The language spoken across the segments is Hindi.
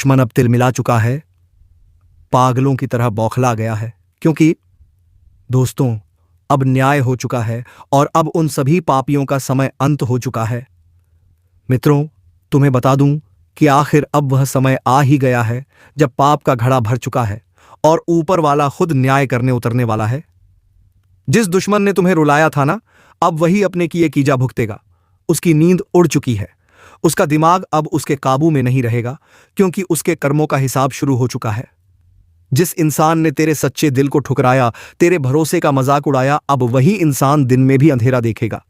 दुश्मन अब तिलमिला चुका है, पागलों की तरह बौखला गया है, क्योंकि दोस्तों अब न्याय हो चुका है और अब उन सभी पापियों का समय अंत हो चुका है। मित्रों, तुम्हें बता दूं कि आखिर अब वह समय आ ही गया है जब पाप का घड़ा भर चुका है और ऊपर वाला खुद न्याय करने उतरने वाला है। जिस दुश्मन ने तुम्हें रुलाया था ना, अब वही अपने किए कीजा भुगतेगा। उसकी नींद उड़ चुकी है, उसका दिमाग अब उसके काबू में नहीं रहेगा, क्योंकि उसके कर्मों का हिसाब शुरू हो चुका है। जिस इंसान ने तेरे सच्चे दिल को ठुकराया, तेरे भरोसे का मजाक उड़ाया, अब वही इंसान दिन में भी अंधेरा देखेगा।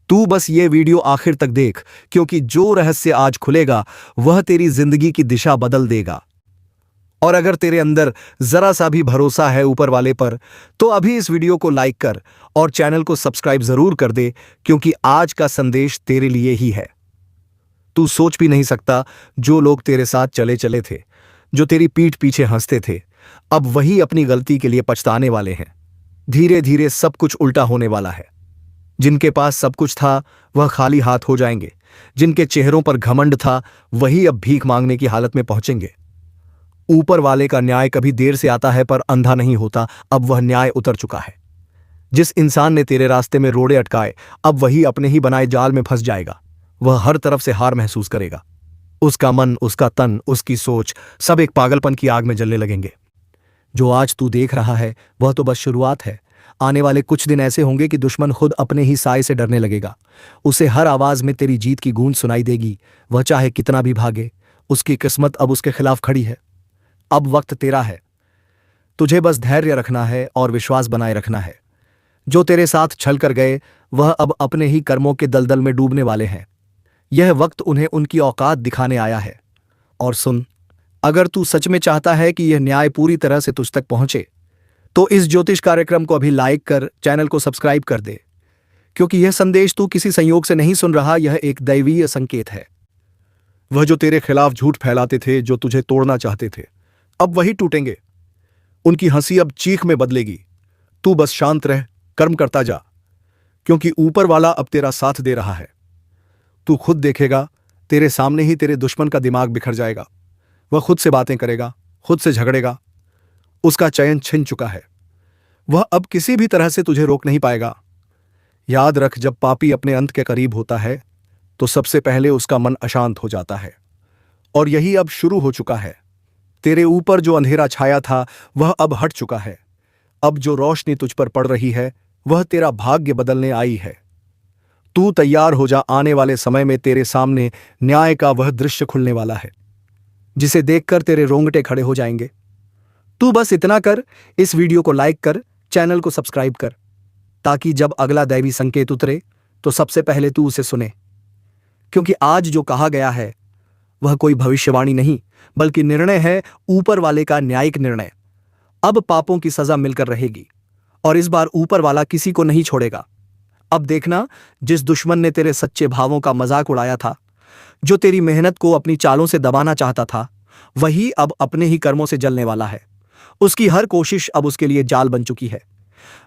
तू बस ये वीडियो आखिर तक देख, क्योंकि जो रहस्य आज खुलेगा वह तेरी जिंदगी की दिशा बदल देगा। और अगर तेरे अंदर जरा सा भी भरोसा है ऊपर वाले पर, तो अभी इस वीडियो को लाइक कर और चैनल को सब्सक्राइब जरूर कर दे, क्योंकि आज का संदेश तेरे लिए ही है। तू सोच भी नहीं सकता, जो लोग तेरे साथ चले चले थे, जो तेरी पीठ पीछे हंसते थे, अब वही अपनी गलती के लिए पछताने वाले हैं। धीरे धीरे सब कुछ उल्टा होने वाला है। जिनके पास सब कुछ था वह खाली हाथ हो जाएंगे, जिनके चेहरों पर घमंड था वही अब भीख मांगने की हालत में पहुंचेंगे। ऊपर वाले का न्याय कभी देर से आता है पर अंधा नहीं होता, अब वह न्याय उतर चुका है। जिस इंसान ने तेरे रास्ते में रोड़े अटकाए, अब वही अपने ही बनाए जाल में फंस जाएगा। वह हर तरफ से हार महसूस करेगा। उसका मन, उसका तन, उसकी सोच सब एक पागलपन की आग में जलने लगेंगे। जो आज तू देख रहा है वह तो बस शुरुआत है। आने वाले कुछ दिन ऐसे होंगे कि दुश्मन खुद अपने ही साए से डरने लगेगा। उसे हर आवाज में तेरी जीत की गूंज सुनाई देगी। वह चाहे कितना भी भागे, उसकी किस्मत अब उसके खिलाफ खड़ी है। अब वक्त तेरा है। तुझे बस धैर्य रखना है और विश्वास बनाए रखना है। जो तेरे साथ छल कर गए वह अब अपने ही कर्मों के दलदल में डूबने वाले हैं। यह वक्त उन्हें उनकी औकात दिखाने आया है। और सुन, अगर तू सच में चाहता है कि यह न्याय पूरी तरह से तुझ तक पहुंचे, तो इस ज्योतिष कार्यक्रम को अभी लाइक कर, चैनल को सब्सक्राइब कर दे, क्योंकि यह संदेश तू किसी संयोग से नहीं सुन रहा, यह एक दैवीय संकेत है। वह जो तेरे खिलाफ झूठ फैलाते थे, जो तुझे तोड़ना चाहते थे, अब वही टूटेंगे। उनकी हंसी अब चीख में बदलेगी। तू बस शांत रह, कर्म करता जा, क्योंकि ऊपर वाला अब तेरा साथ दे रहा है। तू खुद देखेगा, तेरे सामने ही तेरे दुश्मन का दिमाग बिखर जाएगा। वह खुद से बातें करेगा, खुद से झगड़ेगा। उसका चयन छिन चुका है। वह अब किसी भी तरह से तुझे रोक नहीं पाएगा। याद रख, जब पापी अपने अंत के करीब होता है तो सबसे पहले उसका मन अशांत हो जाता है। और यही अब शुरू हो चुका है। तेरे ऊपर जो अंधेरा छाया था वह अब हट चुका है। अब जो रोशनी तुझ पर पड़ रही है वह तेरा भाग्य बदलने आई है। तू तैयार हो जा, आने वाले समय में तेरे सामने न्याय का वह दृश्य खुलने वाला है, जिसे देखकर तेरे रोंगटे खड़े हो जाएंगे। तू बस इतना कर, इस वीडियो को लाइक कर, चैनल को सब्सक्राइब कर, ताकि जब अगला दैवी संकेत उतरे तो सबसे पहले तू उसे सुने। क्योंकि आज जो कहा गया है वह कोई भविष्यवाणी नहीं, बल्कि निर्णय है, ऊपर वाले का न्यायिक निर्णय। अब पापों की सजा मिलकर रहेगी और इस बार ऊपर वाला किसी को नहीं छोड़ेगा। अब देखना, जिस दुश्मन ने तेरे सच्चे भावों का मजाक उड़ाया था, जो तेरी मेहनत को अपनी चालों से दबाना चाहता था, वही अब अपने ही कर्मों से जलने वाला है। उसकी हर कोशिश अब उसके लिए जाल बन चुकी है।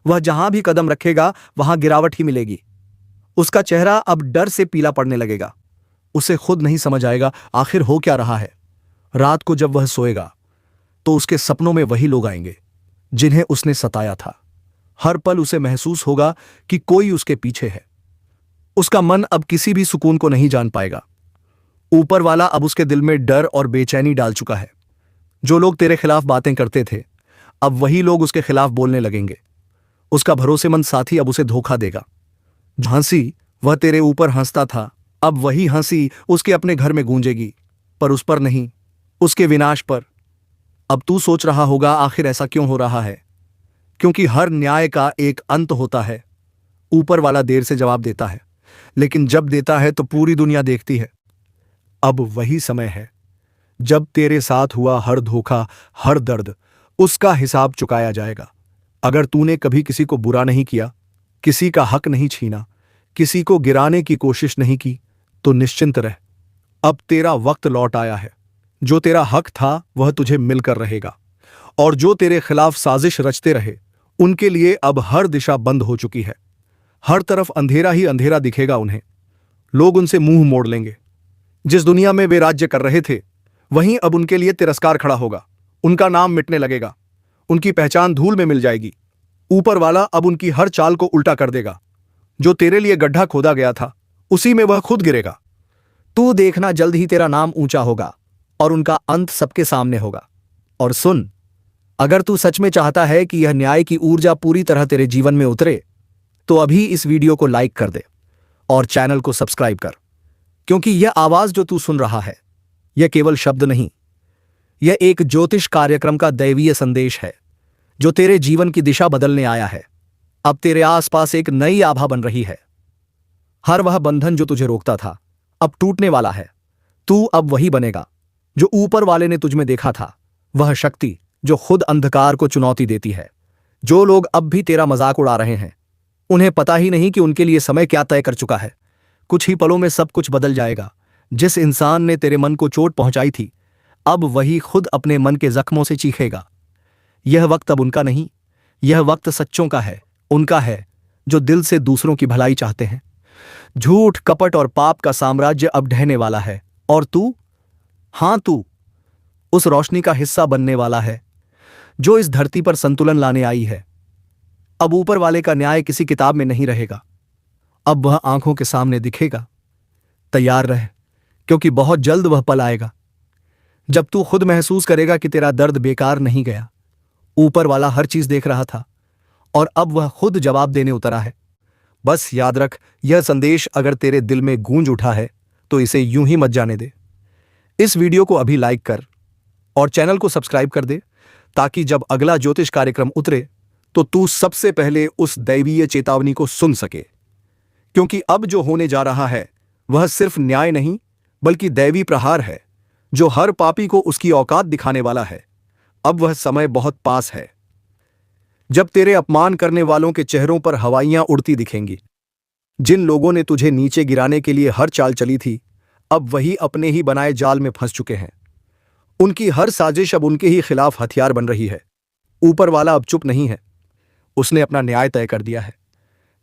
वह जहां भी कदम रखेगा वहां गिरावट ही मिलेगी। उसका चेहरा अब डर से पीला पड़ने लगेगा। उसे खुद नहीं समझ आएगा आखिर हो क्या रहा है। रात को जब वह सोएगा तो उसके सपनों में वही लोग आएंगे जिन्हें उसने सताया था। हर पल उसे महसूस होगा कि कोई उसके पीछे है। उसका मन अब किसी भी सुकून को नहीं जान पाएगा। ऊपर वाला अब उसके दिल में डर और बेचैनी डाल चुका है। जो लोग तेरे खिलाफ बातें करते थे, अब वही लोग उसके खिलाफ बोलने लगेंगे। उसका भरोसेमंद साथी अब उसे धोखा देगा। हंसी वह तेरे ऊपर हंसता था, अब वही हंसी उसके अपने घर में गूंजेगी, पर उस पर नहीं, उसके विनाश पर। अब तू सोच रहा होगा आखिर ऐसा क्यों हो रहा है? क्योंकि हर न्याय का एक अंत होता है। ऊपर वाला देर से जवाब देता है, लेकिन जब देता है तो पूरी दुनिया देखती है। अब वही समय है जब तेरे साथ हुआ हर धोखा, हर दर्द, उसका हिसाब चुकाया जाएगा। अगर तूने कभी किसी को बुरा नहीं किया, किसी का हक नहीं छीना, किसी को गिराने की कोशिश नहीं की, तो निश्चिंत रह, अब तेरा वक्त लौट आया है। जो तेरा हक था वह तुझे मिलकर रहेगा, और जो तेरे खिलाफ साजिश रचते रहे उनके लिए अब हर दिशा बंद हो चुकी है। हर तरफ अंधेरा ही अंधेरा दिखेगा उन्हें। लोग उनसे मुंह मोड़ लेंगे। जिस दुनिया में वे राज्य कर रहे थे वहीं अब उनके लिए तिरस्कार खड़ा होगा, उनका नाम मिटने लगेगा, उनकी पहचान धूल में मिल जाएगी। ऊपर वाला अब उनकी हर चाल को उल्टा कर देगा। जो तेरे लिए गड्ढा खोदा गया था उसी में वह खुद गिरेगा। तू देखना, जल्द ही तेरा नाम ऊंचा होगा और उनका अंत सबके सामने होगा। और सुन, अगर तू सच में चाहता है कि यह न्याय की ऊर्जा पूरी तरह तेरे जीवन में उतरे तो अभी इस वीडियो को लाइक कर दे और चैनल को सब्सक्राइब कर, क्योंकि यह आवाज जो तू सुन रहा है यह केवल शब्द नहीं, यह एक ज्योतिष कार्यक्रम का दैवीय संदेश है जो तेरे जीवन की दिशा बदलने आया है। अब तेरे आसपास एक नई आभा बन रही है। हर वह बंधन जो तुझे रोकता था अब टूटने वाला है। तू अब वही बनेगा जो ऊपर वाले ने तुझ में देखा था, वह शक्ति जो खुद अंधकार को चुनौती देती है। जो लोग अब भी तेरा मजाक उड़ा रहे हैं उन्हें पता ही नहीं कि उनके लिए समय क्या तय कर चुका है। कुछ ही पलों में सब कुछ बदल जाएगा। जिस इंसान ने तेरे मन को चोट पहुंचाई थी अब वही खुद अपने मन के जख्मों से चीखेगा। यह वक्त अब उनका नहीं, यह वक्त सच्चों का है, उनका है जो दिल से दूसरों की भलाई चाहते हैं। झूठ, कपट और पाप का साम्राज्य अब ढहने वाला है और तू, हां तू, उस रोशनी का हिस्सा बनने वाला है जो इस धरती पर संतुलन लाने आई है। अब ऊपर वाले का न्याय किसी किताब में नहीं रहेगा, अब वह आंखों के सामने दिखेगा। तैयार रह, क्योंकि बहुत जल्द वह पल आएगा जब तू खुद महसूस करेगा कि तेरा दर्द बेकार नहीं गया। ऊपर वाला हर चीज देख रहा था और अब वह खुद जवाब देने उतरा है। बस याद रख, यह संदेश अगर तेरे दिल में गूंज उठा है तो इसे यूं ही मत जाने दे। इस वीडियो को अभी लाइक कर और चैनल को सब्सक्राइब कर दे, ताकि जब अगला ज्योतिष कार्यक्रम उतरे तो तू सबसे पहले उस दैवीय चेतावनी को सुन सके। क्योंकि अब जो होने जा रहा है वह सिर्फ न्याय नहीं बल्कि दैवी प्रहार है जो हर पापी को उसकी औकात दिखाने वाला है। अब वह समय बहुत पास है जब तेरे अपमान करने वालों के चेहरों पर हवाइयां उड़ती दिखेंगी। जिन लोगों ने तुझे नीचे गिराने के लिए हर चाल चली थी अब वही अपने ही बनाए जाल में फंस चुके हैं। उनकी हर साजिश अब उनके ही खिलाफ हथियार बन रही है। ऊपर वाला अब चुप नहीं है, उसने अपना न्याय तय कर दिया है।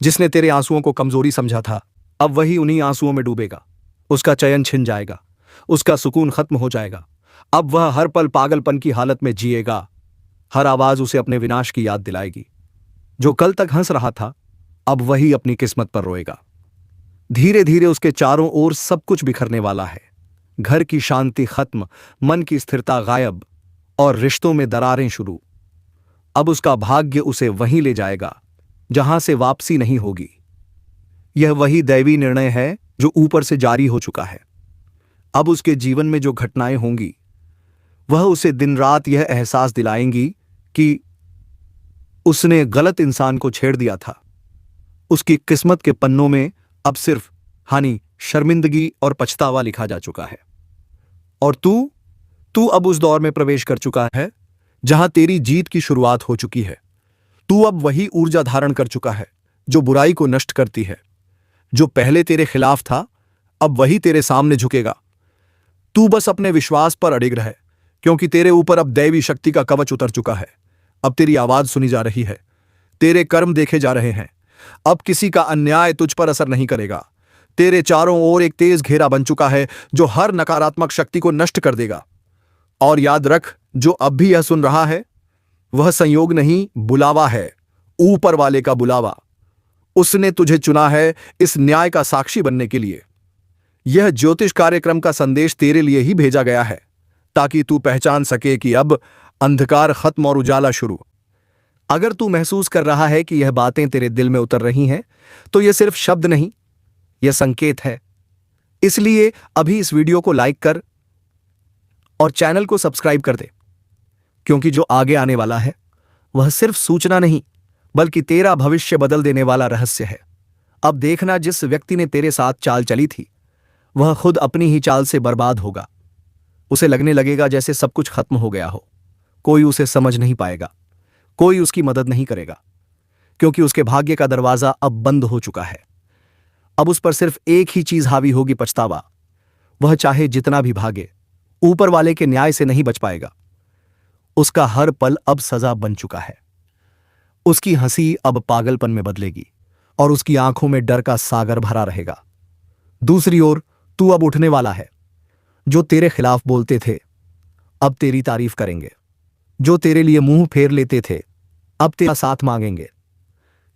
जिसने तेरे आंसुओं को कमजोरी समझा था अब वही उन्हीं आंसुओं में डूबेगा। उसका चयन छिन जाएगा, उसका सुकून खत्म हो जाएगा। अब वह हर पल पागलपन की हालत में जिएगा। हर आवाज उसे अपने विनाश की याद दिलाएगी। जो कल तक हंस रहा था अब वही अपनी किस्मत पर रोएगा। धीरे धीरे उसके चारों ओर सब कुछ बिखरने वाला है। घर की शांति खत्म, मन की स्थिरता गायब और रिश्तों में दरारें शुरू। अब उसका भाग्य उसे वहीं ले जाएगा जहां से वापसी नहीं होगी। यह वही दैवी निर्णय है जो ऊपर से जारी हो चुका है। अब उसके जीवन में जो घटनाएं होंगी वह उसे दिन रात यह एहसास दिलाएंगी कि उसने गलत इंसान को छेड़ दिया था। उसकी किस्मत के पन्नों में अब सिर्फ हानि, शर्मिंदगी और पछतावा लिखा जा चुका है। और तू अब उस दौर में प्रवेश कर चुका है जहां तेरी जीत की शुरुआत हो चुकी है। तू अब वही ऊर्जा धारण कर चुका है जो बुराई को नष्ट करती है। जो पहले तेरे खिलाफ था अब वही तेरे सामने झुकेगा। तू बस अपने विश्वास पर अडिग रहे, क्योंकि तेरे ऊपर अब दैवी शक्ति का कवच उतर चुका है। अब तेरी आवाज सुनी जा रही है, तेरे कर्म देखे जा रहे हैं। अब किसी का अन्याय तुझ पर असर नहीं करेगा। तेरे चारों ओर एक तेज घेरा बन चुका है जो हर नकारात्मक शक्ति को नष्ट कर देगा। और याद रख, जो अब भी यह सुन रहा है वह संयोग नहीं, बुलावा है, ऊपर वाले का बुलावा। उसने तुझे चुना है इस न्याय का साक्षी बनने के लिए। यह ज्योतिष कार्यक्रम का संदेश तेरे लिए ही भेजा गया है ताकि तू पहचान सके कि अब अंधकार खत्म और उजाला शुरू। अगर तू महसूस कर रहा है कि यह बातें तेरे दिल में उतर रही हैं तो यह सिर्फ शब्द नहीं, यह संकेत है। इसलिए अभी इस वीडियो को लाइक कर और चैनल को सब्सक्राइब कर दे, क्योंकि जो आगे आने वाला है वह सिर्फ सूचना नहीं बल्कि तेरा भविष्य बदल देने वाला रहस्य है। अब देखना, जिस व्यक्ति ने तेरे साथ चाल चली थी वह खुद अपनी ही चाल से बर्बाद होगा। उसे लगने लगेगा जैसे सब कुछ खत्म हो गया हो। कोई उसे समझ नहीं पाएगा, कोई उसकी मदद नहीं करेगा, क्योंकि उसके भाग्य का दरवाजा अब बंद हो चुका है। अब उस पर सिर्फ एक ही चीज हावी होगी, पछतावा। वह चाहे जितना भी भागे ऊपर वाले के न्याय से नहीं बच पाएगा। उसका हर पल अब सजा बन चुका है। उसकी हंसी अब पागलपन में बदलेगी और उसकी आंखों में डर का सागर भरा रहेगा। दूसरी ओर तू अब उठने वाला है। जो तेरे खिलाफ बोलते थे अब तेरी तारीफ करेंगे। जो तेरे लिए मुंह फेर लेते थे अब तेरा साथ मांगेंगे।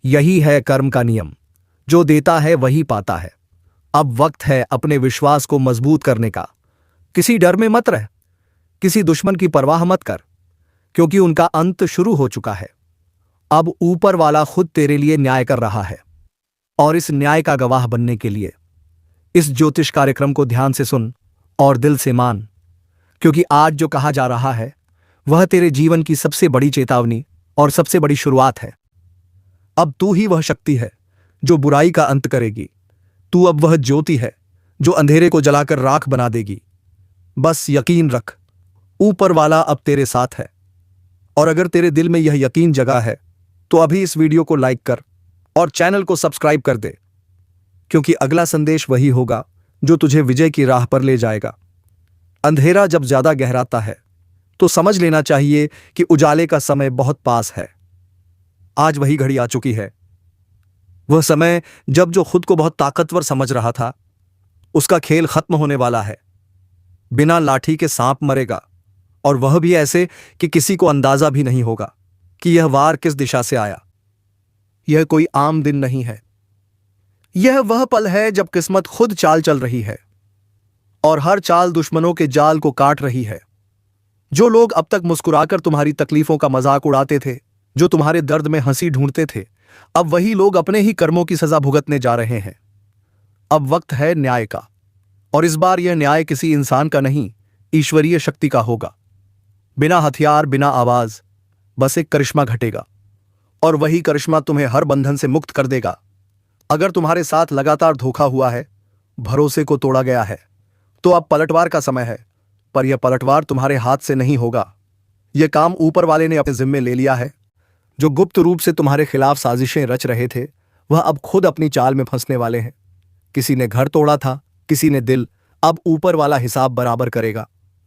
यही है कर्म का नियम, जो देता है वही पाता है। अब वक्त है अपने विश्वास को मजबूत करने का। किसी डर में मत रह, किसी दुश्मन की परवाह मत कर, क्योंकि उनका अंत शुरू हो चुका है। अब ऊपर वाला खुद तेरे लिए न्याय कर रहा है, और इस न्याय का गवाह बनने के लिए इस ज्योतिष कार्यक्रम को ध्यान से सुन और दिल से मान, क्योंकि आज जो कहा जा रहा है वह तेरे जीवन की सबसे बड़ी चेतावनी और सबसे बड़ी शुरुआत है। अब तू ही वह शक्ति है जो बुराई का अंत करेगी। तू अब वह ज्योति है जो अंधेरे को जलाकर राख बना देगी। बस यकीन रख, ऊपर वाला अब तेरे साथ है। और अगर तेरे दिल में यह यकीन जगा है तो अभी इस वीडियो को लाइक कर और चैनल को सब्सक्राइब कर दे, क्योंकि अगला संदेश वही होगा जो तुझे विजय की राह पर ले जाएगा। अंधेरा जब ज्यादा गहराता है तो समझ लेना चाहिए कि उजाले का समय बहुत पास है। आज वही घड़ी आ चुकी है, वह समय जब जो खुद को बहुत ताकतवर समझ रहा था उसका खेल खत्म होने वाला है। बिना लाठी के सांप मरेगा, और वह भी ऐसे कि किसी को अंदाजा भी नहीं होगा कि यह वार किस दिशा से आया। यह कोई आम दिन नहीं है, यह वह पल है जब किस्मत खुद चाल चल रही है, और हर चाल दुश्मनों के जाल को काट रही है। जो लोग अब तक मुस्कुराकर तुम्हारी तकलीफों का मजाक उड़ाते थे, जो तुम्हारे दर्द में हंसी ढूंढते थे, अब वही लोग अपने ही कर्मों की सजा भुगतने जा रहे हैं। अब वक्त है न्याय का, और इस बार यह न्याय किसी इंसान का नहीं, ईश्वरीय शक्ति का होगा। बिना हथियार, बिना आवाज, बस एक करिश्मा घटेगा, और वही करिश्मा तुम्हें हर बंधन से मुक्त कर देगा। अगर तुम्हारे साथ लगातार धोखा हुआ है, भरोसे को तोड़ा गया है, तो अब पलटवार का समय है। पर यह पलटवार तुम्हारे हाथ से नहीं होगा। यह काम ऊपर वाले ने अपने जिम्मे ले लिया है। जो गुप्त रूप से तुम्हारे खिलाफ साजिशें रच रहे थे वह अब खुद अपनी चाल में फंसने वाले हैं। किसी ने घर तोड़ा था, किसी ने दिल। अब ऊपर वाला हिसाब बराबर करेगा।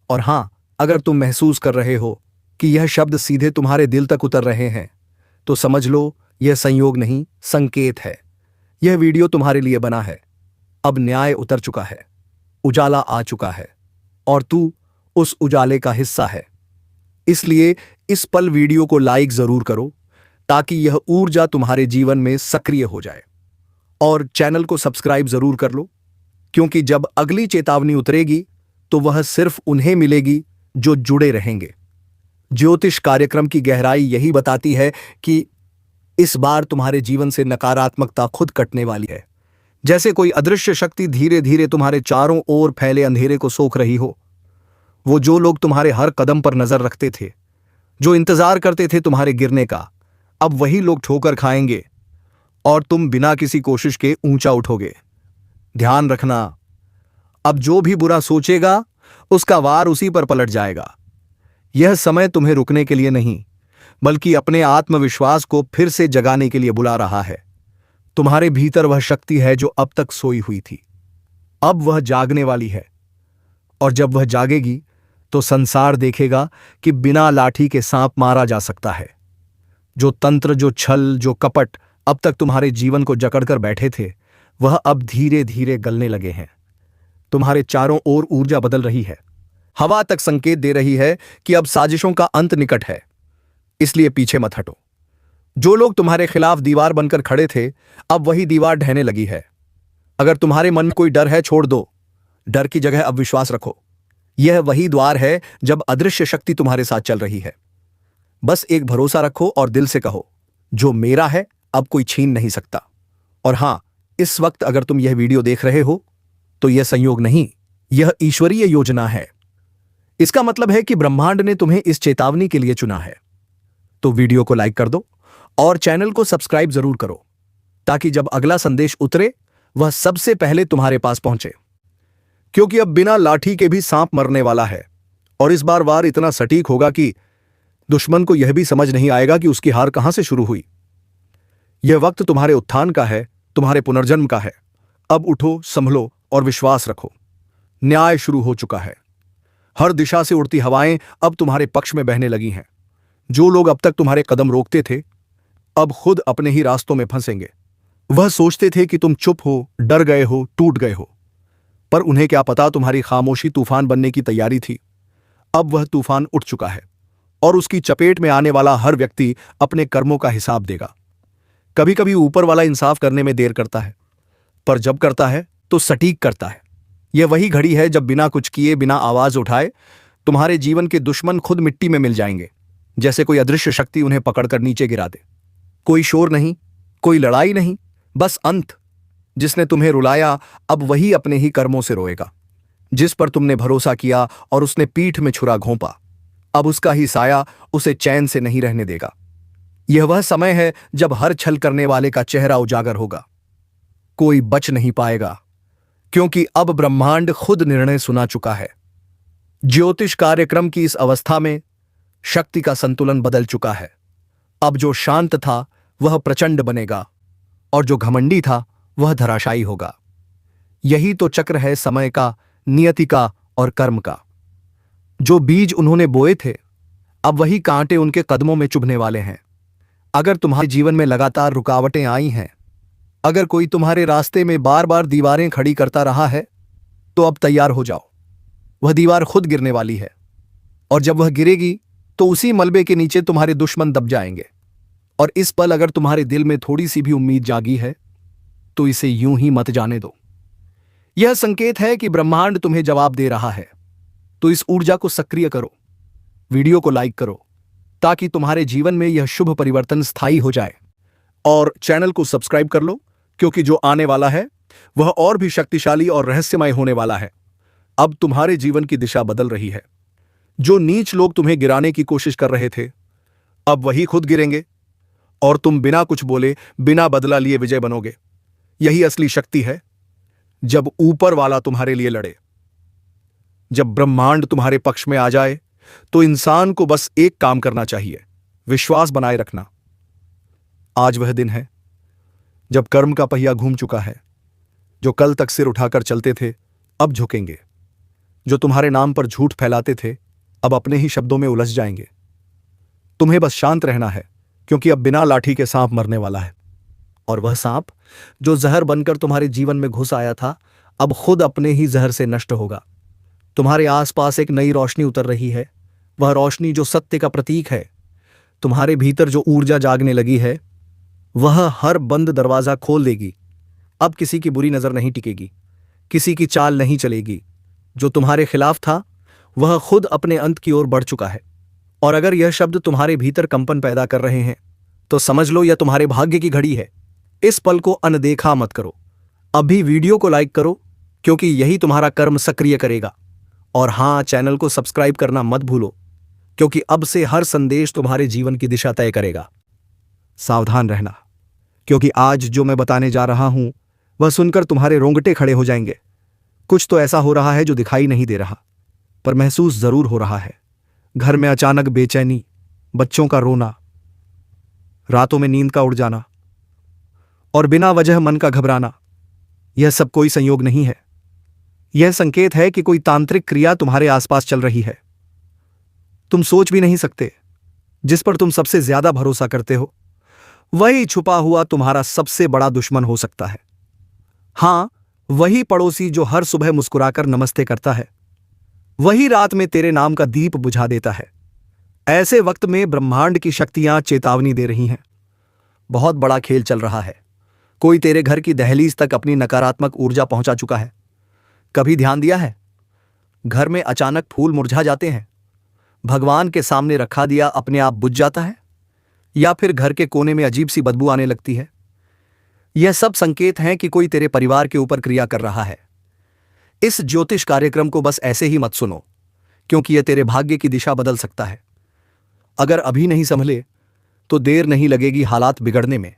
और हां, अगर तुम महसूस कर रहे हो कि यह शब्द सीधे तुम्हारे दिल तक उतर रहे हैं तो समझ लो यह संयोग नहीं, संकेत है। यह वीडियो तुम्हारे लिए बना है। अब न्याय उतर चुका है, उजाला आ चुका है, और तू उस उजाले का हिस्सा है। इसलिए इस पल वीडियो को लाइक जरूर करो ताकि यह ऊर्जा तुम्हारे जीवन में सक्रिय हो जाए, और चैनल को सब्सक्राइब जरूर कर लो, क्योंकि जब अगली चेतावनी उतरेगी तो वह सिर्फ उन्हें मिलेगी जो जुड़े रहेंगे। ज्योतिष कार्यक्रम की गहराई यही बताती है कि इस बार तुम्हारे जीवन से नकारात्मकता खुद कटने वाली है। जैसे कोई अदृश्य शक्ति धीरे धीरे तुम्हारे चारों ओर फैले अंधेरे को सोख रही हो। वो जो लोग तुम्हारे हर कदम पर नजर रखते थे, जो इंतजार करते थे तुम्हारे गिरने का, अब वही लोग ठोकर खाएंगे और तुम बिना किसी कोशिश के ऊंचा उठोगे। ध्यान रखना, अब जो भी बुरा सोचेगा उसका वार उसी पर पलट जाएगा। यह समय तुम्हें रुकने के लिए नहीं, बल्कि अपने आत्मविश्वास को फिर से जगाने के लिए बुला रहा है। तुम्हारे भीतर वह शक्ति है जो अब तक सोई हुई थी, अब वह जागने वाली है। और जब वह जागेगी तो संसार देखेगा कि बिना लाठी के सांप मारा जा सकता है। जो तंत्र, जो छल, जो कपट अब तक तुम्हारे जीवन को जकड़कर बैठे थे, वह अब धीरे धीरे गलने लगे हैं। तुम्हारे चारों ओर ऊर्जा बदल रही है। हवा तक संकेत दे रही है कि अब साजिशों का अंत निकट है। इसलिए पीछे मत हटो। जो लोग तुम्हारे खिलाफ दीवार बनकर खड़े थे, अब वही दीवार ढहने लगी है। अगर तुम्हारे मन में कोई डर है, छोड़ दो। डर की जगह अब विश्वास रखो। यह वही द्वार है जब अदृश्य शक्ति तुम्हारे साथ चल रही है। बस एक भरोसा रखो और दिल से कहो, जो मेरा है अब कोई छीन नहीं सकता। और हां, इस वक्त अगर तुम यह वीडियो देख रहे हो तो यह संयोग नहीं, यह ईश्वरीय योजना है। इसका मतलब है कि ब्रह्मांड ने तुम्हें इस चेतावनी के लिए चुना है। तो वीडियो को लाइक कर दो और चैनल को सब्सक्राइब जरूर करो, ताकि जब अगला संदेश उतरे वह सबसे पहले तुम्हारे पास पहुंचे। क्योंकि अब बिना लाठी के भी सांप मरने वाला है, और इस बार वार इतना सटीक होगा कि दुश्मन को यह भी समझ नहीं आएगा कि उसकी हार कहां से शुरू हुई। यह वक्त तुम्हारे उत्थान का है, तुम्हारे पुनर्जन्म का है। अब उठो, संभलो और विश्वास रखो। न्याय शुरू हो चुका है। हर दिशा से उड़ती हवाएं अब तुम्हारे पक्ष में बहने लगी हैं। जो लोग अब तक तुम्हारे कदम रोकते थे, अब खुद अपने ही रास्तों में फंसेंगे। वह सोचते थे कि तुम चुप हो, डर गए हो, टूट गए हो, पर उन्हें क्या पता तुम्हारी खामोशी तूफान बनने की तैयारी थी। अब वह तूफान उठ चुका है और उसकी चपेट में आने वाला हर व्यक्ति अपने कर्मों का हिसाब देगा। कभी कभी ऊपर वाला इंसाफ करने में देर करता है, पर जब करता है तो सटीक करता है। यह वही घड़ी है जब बिना कुछ किए, बिना आवाज उठाए तुम्हारे जीवन के दुश्मन खुद मिट्टी में मिल जाएंगे, जैसे कोई अदृश्य शक्ति उन्हें पकड़कर नीचे गिरा दे। कोई शोर नहीं, कोई लड़ाई नहीं, बस अंत। जिसने तुम्हें रुलाया अब वही अपने ही कर्मों से रोएगा। जिस पर तुमने भरोसा किया और उसने पीठ में छुरा घोंपा, अब उसका ही साया उसे चैन से नहीं रहने देगा। यह वह समय है जब हर छल करने वाले का चेहरा उजागर होगा। कोई बच नहीं पाएगा, क्योंकि अब ब्रह्मांड खुद निर्णय सुना चुका है। ज्योतिष कार्यक्रम की इस अवस्था में शक्ति का संतुलन बदल चुका है। अब जो शांत था वह प्रचंड बनेगा और जो घमंडी था वह धराशायी होगा। यही तो चक्र है समय का, नियति का और कर्म का। जो बीज उन्होंने बोए थे, अब वही कांटे उनके कदमों में चुभने वाले हैं। अगर तुम्हारे जीवन में लगातार रुकावटें आई हैं, अगर कोई तुम्हारे रास्ते में बार बार दीवारें खड़ी करता रहा है, तो अब तैयार हो जाओ। वह दीवार खुद गिरने वाली है, और जब वह गिरेगी तो उसी मलबे के नीचे तुम्हारे दुश्मन दब जाएंगे। और इस पल अगर तुम्हारे दिल में थोड़ी सी भी उम्मीद जागी है, तो इसे यूं ही मत जाने दो। यह संकेत है कि ब्रह्मांड तुम्हें जवाब दे रहा है। तो इस ऊर्जा को सक्रिय करो, वीडियो को लाइक करो, ताकि तुम्हारे जीवन में यह शुभ परिवर्तन स्थायी हो जाए। और चैनल को सब्सक्राइब कर लो, क्योंकि जो आने वाला है वह और भी शक्तिशाली और रहस्यमय होने वाला है। अब तुम्हारे जीवन की दिशा बदल रही है। जो नीच लोग तुम्हें गिराने की कोशिश कर रहे थे, अब वही खुद गिरेंगे और तुम बिना कुछ बोले, बिना बदला लिए विजय बनोगे। यही असली शक्ति है, जब ऊपर वाला तुम्हारे लिए लड़े। जब ब्रह्मांड तुम्हारे पक्ष में आ जाए, तो इंसान को बस एक काम करना चाहिए, विश्वास बनाए रखना। आज वह दिन है जब कर्म का पहिया घूम चुका है। जो कल तक सिर उठाकर चलते थे, अब झुकेंगे। जो तुम्हारे नाम पर झूठ फैलाते थे, अब अपने ही शब्दों में उलझ जाएंगे। तुम्हें बस शांत रहना है, क्योंकि अब बिना लाठी के सांप मरने वाला है। और वह सांप जो जहर बनकर तुम्हारे जीवन में घुस आया था, अब खुद अपने ही जहर से नष्ट होगा। तुम्हारे आसपास एक नई रोशनी उतर रही है, वह रोशनी जो सत्य का प्रतीक है। तुम्हारे भीतर जो ऊर्जा जागने लगी है, वह हर बंद दरवाजा खोल देगी। अब किसी की बुरी नजर नहीं टिकेगी, किसी की चाल नहीं चलेगी। जो तुम्हारे खिलाफ था, वह खुद अपने अंत की ओर बढ़ चुका है। और अगर यह शब्द तुम्हारे भीतर कंपन पैदा कर रहे हैं, तो समझ लो यह तुम्हारे भाग्य की घड़ी है। इस पल को अनदेखा मत करो। अभी वीडियो को लाइक करो, क्योंकि यही तुम्हारा कर्म सक्रिय करेगा। और हां, चैनल को सब्सक्राइब करना मत भूलो, क्योंकि अब से हर संदेश तुम्हारे जीवन की दिशा तय करेगा। सावधान रहना, क्योंकि आज जो मैं बताने जा रहा हूं, वह सुनकर तुम्हारे रोंगटे खड़े हो जाएंगे। कुछ तो ऐसा हो रहा है जो दिखाई नहीं दे रहा, पर महसूस जरूर हो रहा है। घर में अचानक बेचैनी, बच्चों का रोना, रातों में नींद का उड़ जाना और बिना वजह मन का घबराना। यह सब कोई संयोग नहीं है। यह संकेत है कि कोई तांत्रिक क्रिया तुम्हारे आसपास चल रही है। तुम सोच भी नहीं सकते, जिस पर तुम सबसे ज्यादा भरोसा करते हो, वही छुपा हुआ तुम्हारा सबसे बड़ा दुश्मन हो सकता है। हां, वही पड़ोसी जो हर सुबह मुस्कुराकर नमस्ते करता है, वही रात में तेरे नाम का दीप बुझा देता है। ऐसे वक्त में ब्रह्मांड की शक्तियां चेतावनी दे रही हैं। बहुत बड़ा खेल चल रहा है। कोई तेरे घर की दहलीज तक अपनी नकारात्मक ऊर्जा पहुंचा चुका है। कभी ध्यान दिया है, घर में अचानक फूल मुरझा जाते हैं, भगवान के सामने रखा दिया अपने आप बुझ जाता है, या फिर घर के कोने में अजीब सी बदबू आने लगती है। यह सब संकेत हैं कि कोई तेरे परिवार के ऊपर क्रिया कर रहा है। इस ज्योतिष कार्यक्रम को बस ऐसे ही मत सुनो, क्योंकि यह तेरे भाग्य की दिशा बदल सकता है। अगर अभी नहीं संभले, तो देर नहीं लगेगी हालात बिगड़ने में।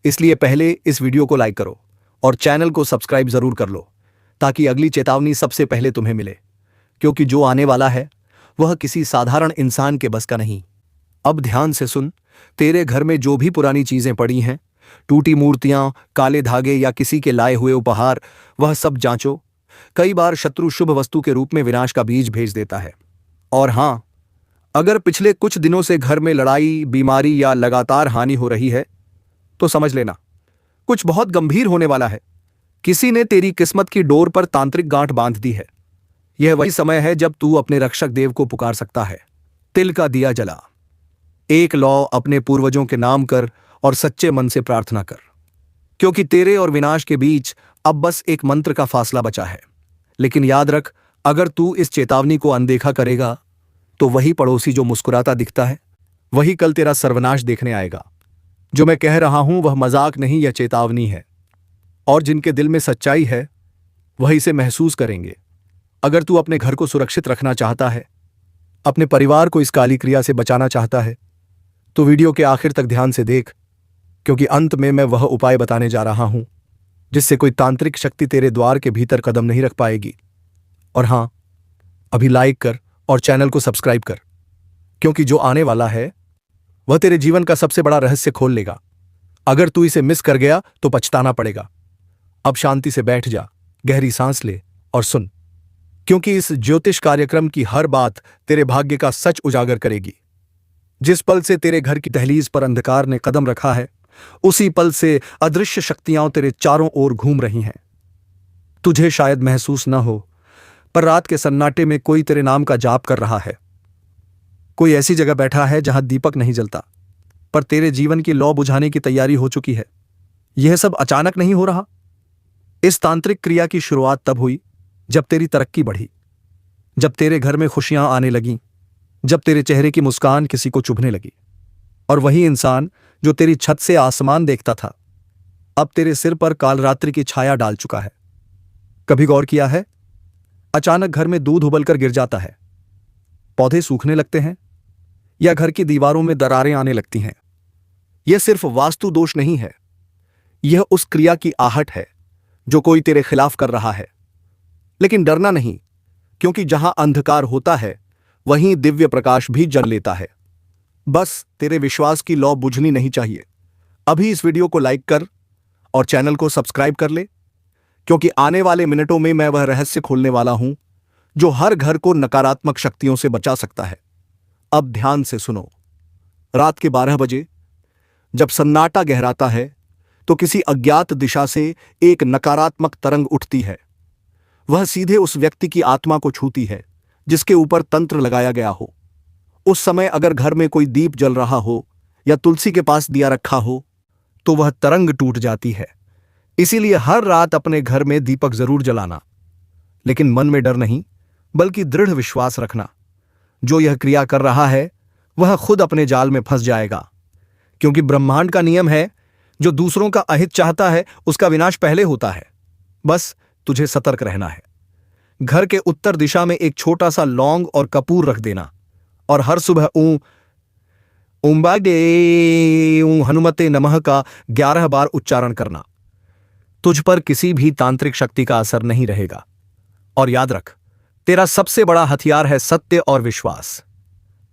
इसलिए पहले इस वीडियो को लाइक करो और चैनल को सब्सक्राइब जरूर कर लो, ताकि अगली चेतावनी सबसे पहले तुम्हें मिले। क्योंकि जो आने वाला है वह किसी साधारण इंसान के बस का नहीं। अब ध्यान से सुन, तेरे घर में जो भी पुरानी चीजें पड़ी हैं, टूटी मूर्तियां, काले धागे या किसी के लाए हुए उपहार, वह सब जांचो। कई बार शत्रु शुभ वस्तु के रूप में विनाश का बीज भेज देता है। और हां, अगर पिछले कुछ दिनों से घर में लड़ाई, बीमारी या लगातार हानि हो रही है, तो समझ लेना कुछ बहुत गंभीर होने वाला है। किसी ने तेरी किस्मत की डोर पर तांत्रिक गांठ बांध दी है, यह वही समय है जब तू अपने रक्षक देव को पुकार सकता है। तिल का दिया जला, एक लौ अपने पूर्वजों के नाम कर और सच्चे मन से प्रार्थना कर, क्योंकि तेरे और विनाश के बीच अब बस एक मंत्र का फासला बचा है। लेकिन याद रख, अगर तू इस चेतावनी को अनदेखा करेगा तो वही पड़ोसी जो मुस्कुराता दिखता है वही कल तेरा सर्वनाश देखने आएगा। जो मैं कह रहा हूं वह मजाक नहीं, यह चेतावनी है, और जिनके दिल में सच्चाई है वह इसे महसूस करेंगे। अगर तू अपने घर को सुरक्षित रखना चाहता है, अपने परिवार को इस काली क्रिया से बचाना चाहता है, तो वीडियो के आखिर तक ध्यान से देख, क्योंकि अंत में मैं वह उपाय बताने जा रहा हूं जिससे कोई तांत्रिक शक्ति तेरे द्वार के भीतर कदम नहीं रख पाएगी। और हां, अभी लाइक कर और चैनल को सब्सक्राइब कर, क्योंकि जो आने वाला है वह तेरे जीवन का सबसे बड़ा रहस्य खोल लेगा। अगर तू इसे मिस कर गया तो पछताना पड़ेगा। अब शांति से बैठ जा, गहरी सांस ले और सुन, क्योंकि इस ज्योतिष कार्यक्रम की हर बात तेरे भाग्य का सच उजागर करेगी। जिस पल से तेरे घर की दहलीज पर अंधकार ने कदम रखा है, उसी पल से अदृश्य शक्तियां तेरे चारों ओर घूम रही हैं। तुझे शायद महसूस न हो, पर रात के सन्नाटे में कोई तेरे नाम का जाप कर रहा है। कोई ऐसी जगह बैठा है जहां दीपक नहीं जलता, पर तेरे जीवन की लौ बुझाने की तैयारी हो चुकी है। यह सब अचानक नहीं हो रहा। इस तांत्रिक क्रिया की शुरुआत तब हुई जब तेरी तरक्की बढ़ी, जब तेरे घर में खुशियां आने लगीं, जब तेरे चेहरे की मुस्कान किसी को चुभने लगी। और वही इंसान जो तेरी छत से आसमान देखता था, अब तेरे सिर पर कालरात्रि की छाया डाल चुका है। कभी गौर किया है, अचानक घर में दूध उबलकर गिर जाता है, पौधे सूखने लगते हैं, या घर की दीवारों में दरारें आने लगती हैं। यह सिर्फ वास्तु दोष नहीं है, यह उस क्रिया की आहट है जो कोई तेरे खिलाफ कर रहा है। लेकिन डरना नहीं, क्योंकि जहां अंधकार होता है वहीं दिव्य प्रकाश भी जल लेता है। बस तेरे विश्वास की लौ बुझनी नहीं चाहिए। अभी इस वीडियो को लाइक कर और चैनल को सब्सक्राइब कर ले, क्योंकि आने वाले मिनटों में मैं वह रहस्य खोलने वाला हूं जो हर घर को नकारात्मक शक्तियों से बचा सकता है। अब ध्यान से सुनो। रात के 12 बजे जब सन्नाटा गहराता है तो किसी अज्ञात दिशा से एक नकारात्मक तरंग उठती है। वह सीधे उस व्यक्ति की आत्मा को छूती है जिसके ऊपर तंत्र लगाया गया हो। उस समय अगर घर में कोई दीप जल रहा हो या तुलसी के पास दिया रखा हो तो वह तरंग टूट जाती है। इसीलिए हर रात अपने घर में दीपक जरूर जलाना, लेकिन मन में डर नहीं बल्कि दृढ़ विश्वास रखना। जो यह क्रिया कर रहा है वह खुद अपने जाल में फंस जाएगा, क्योंकि ब्रह्मांड का नियम है, जो दूसरों का अहित चाहता है उसका विनाश पहले होता है। बस तुझे सतर्क रहना है। घर के उत्तर दिशा में एक छोटा सा लौंग और कपूर रख देना, और हर सुबह ओम हनुमते नमः का 11 बार उच्चारण करना। तुझ पर किसी भी तांत्रिक शक्ति का असर नहीं रहेगा। और याद रख, तेरा सबसे बड़ा हथियार है सत्य और विश्वास।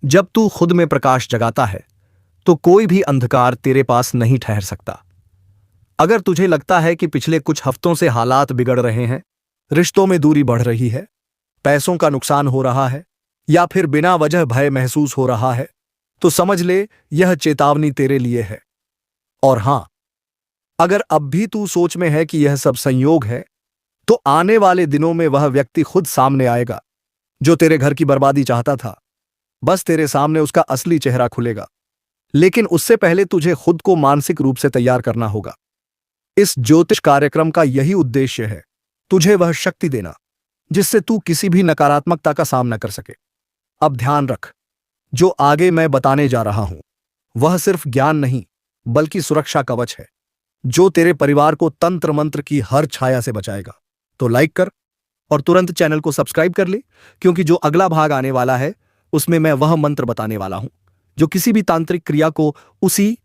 जब तू खुद में प्रकाश जगाता है तो कोई भी अंधकार तेरे पास नहीं ठहर सकता। अगर तुझे लगता है कि पिछले कुछ हफ्तों से हालात बिगड़ रहे हैं, रिश्तों में दूरी बढ़ रही है, पैसों का नुकसान हो रहा है, या फिर बिना वजह भय महसूस हो रहा है, तो समझ ले यह चेतावनी तेरे लिए है। और हां, अगर अब भी तू सोच में है कि यह सब संयोग है, तो आने वाले दिनों में वह व्यक्ति खुद सामने आएगा जो तेरे घर की बर्बादी चाहता था। बस तेरे सामने उसका असली चेहरा खुलेगा। लेकिन उससे पहले तुझे खुद को मानसिक रूप से तैयार करना होगा। इस ज्योतिष कार्यक्रम का यही उद्देश्य है, तुझे वह शक्ति देना जिससे तू किसी भी नकारात्मकता का सामना कर सके। अब ध्यान रख, जो आगे मैं बताने जा रहा हूं वह सिर्फ ज्ञान नहीं बल्कि सुरक्षा कवच है, जो तेरे परिवार को तंत्र मंत्र की हर छाया से बचाएगा। तो लाइक कर और तुरंत चैनल को सब्सक्राइब कर ले, क्योंकि जो अगला भाग आने वाला है उसमें मैं वह मंत्र बताने वाला हूं जो किसी भी तांत्रिक क्रिया को उसी